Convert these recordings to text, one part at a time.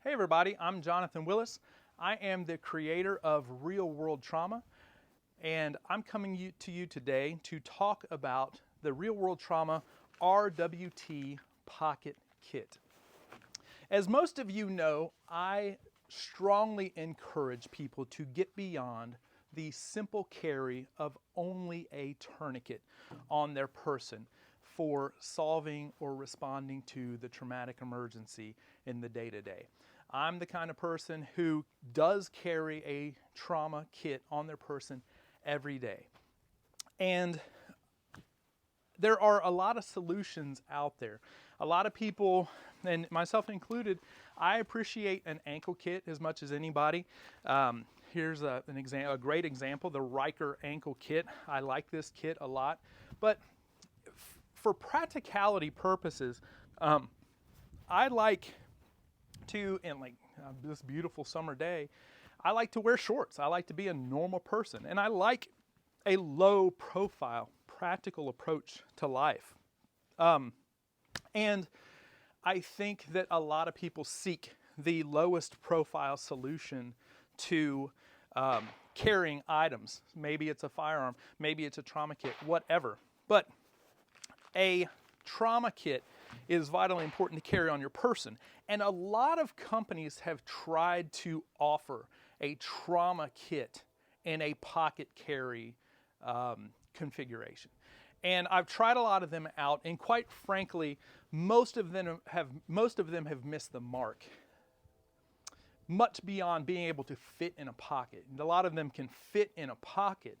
Hey everybody, I'm Jonathan Willis. I am the creator of Real World Trauma, and I'm coming to you today to talk about the Real World Trauma RWT Pocket Kit. As most of you know, I strongly encourage people to get beyond the simple carry of only a tourniquet on their person for solving or responding to the traumatic emergency in the day-to-day. I'm the kind of person who does carry a trauma kit on their person every day. And there are a lot of solutions out there. A lot of people, and myself included, I appreciate an ankle kit as much as anybody. Here's a great example, the Riker ankle kit. I like this kit a lot. But for practicality purposes, I like to, in this beautiful summer day, I like to wear shorts. I like to be a normal person. And I like a low profile, practical approach to life. And I think that a lot of people seek the lowest profile solution to carrying items. Maybe it's a firearm, maybe it's a trauma kit, whatever. But a trauma kit is vitally important to carry on your person. And a lot of companies have tried to offer a trauma kit in a pocket carry configuration. And I've tried a lot of them out, and quite frankly, most of them have missed the mark. Much beyond being able to fit in a pocket. And a lot of them can fit in a pocket,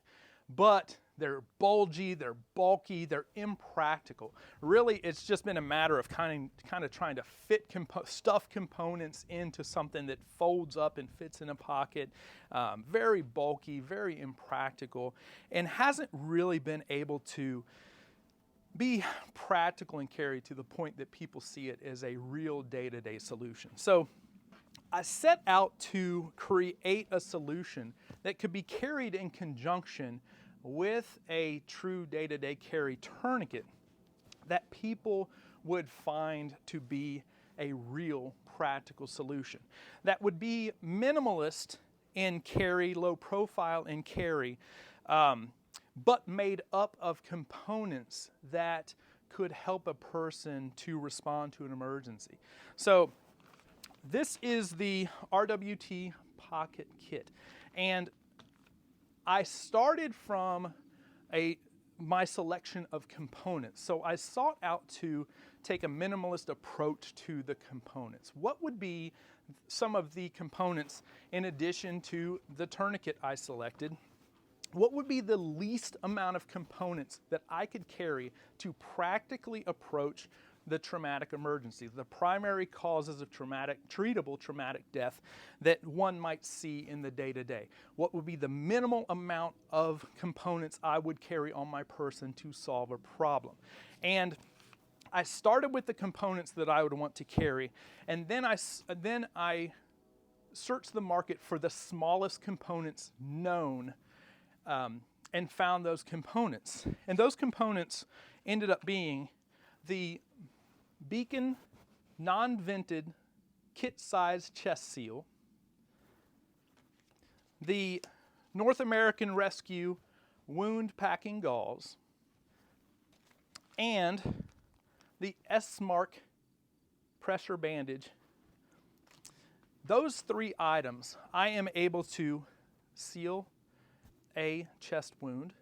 but they're bulgy, they're bulky, they're impractical. Really, it's just been a matter of kind of trying to fit stuff components into something that folds up and fits in a pocket. Very bulky, very impractical, and hasn't really been able to be practical and carry to the point that people see it as a real day-to-day solution. So I set out to create a solution that could be carried in conjunction with a true day-to-day carry tourniquet that people would find to be a real practical solution. That would be minimalist in carry, low profile in carry, but made up of components that could help a person to respond to an emergency. So this is the RWT Pocket Kit, and I started from my selection of components. So I sought out to take a minimalist approach to the components. What would be some of the components in addition to the tourniquet I selected? What would be the least amount of components that I could carry to practically approach the traumatic emergency, the primary causes of treatable traumatic death that one might see in the day-to-day? What would be the minimal amount of components I would carry on my person to solve a problem? And I started with the components that I would want to carry, and then I searched the market for the smallest components known, and found those components. And those components ended up being the Beacon non-vented kit-size chest seal, the North American Rescue wound packing gauze, and the S-Mark pressure bandage. Those three items, I am able to seal a chest wound,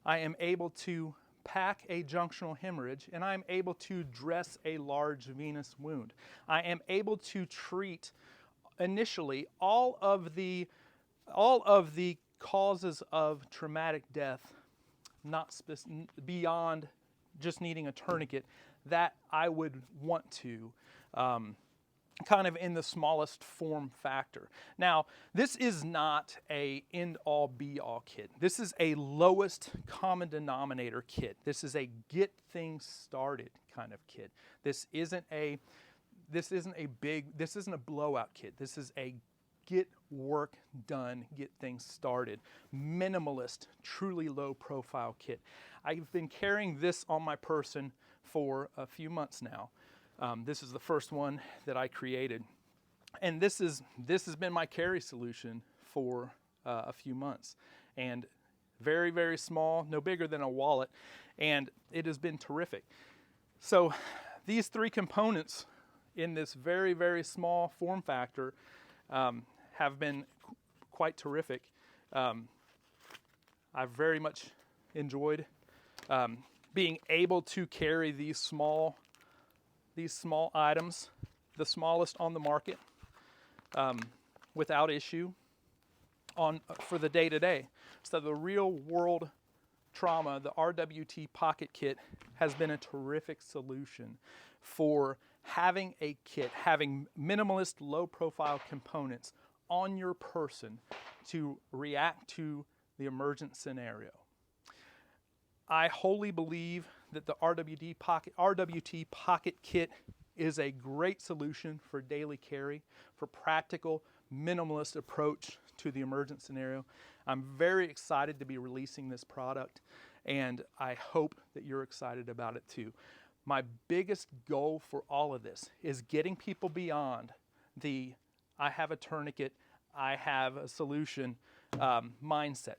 I am able to pack a junctional hemorrhage, and I am able to dress a large venous wound. I am able to treat initially all of the causes of traumatic death, not beyond just needing a tourniquet, that I would want to kind of in the smallest form factor. Now, this is not a end-all be-all kit. This is a lowest common denominator kit. This is a get things started kind of kit. This isn't a blowout kit. This is a get work done, get things started, minimalist, truly low profile kit. I've been carrying this on my person for a few months now. This is the first one that I created. And this has been my carry solution for a few months, and very, very small, no bigger than a wallet, and it has been terrific. So these three components in this very, very small form factor have been quite terrific. I've very much enjoyed being able to carry these small items, the smallest on the market, without issue for the day-to-day. So the real world trauma, the RWT Pocket Kit has been a terrific solution for having a kit, having minimalist, low-profile components on your person to react to the emergent scenario. I wholly believe that the RWT Pocket Kit is a great solution for daily carry, for practical, minimalist approach to the emergent scenario. I'm very excited to be releasing this product, and I hope that you're excited about it too. My biggest goal for all of this is getting people beyond the I have a tourniquet, I have a solution mindset.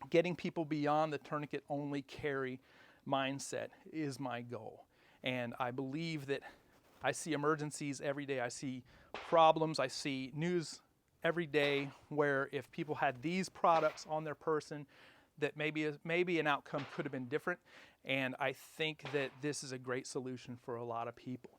Getting people beyond the tourniquet only carry mindset is my goal. And I believe that I see emergencies every day. I see problems. I see news every day where if people had these products on their person, that maybe an outcome could have been different. And I think that this is a great solution for a lot of people.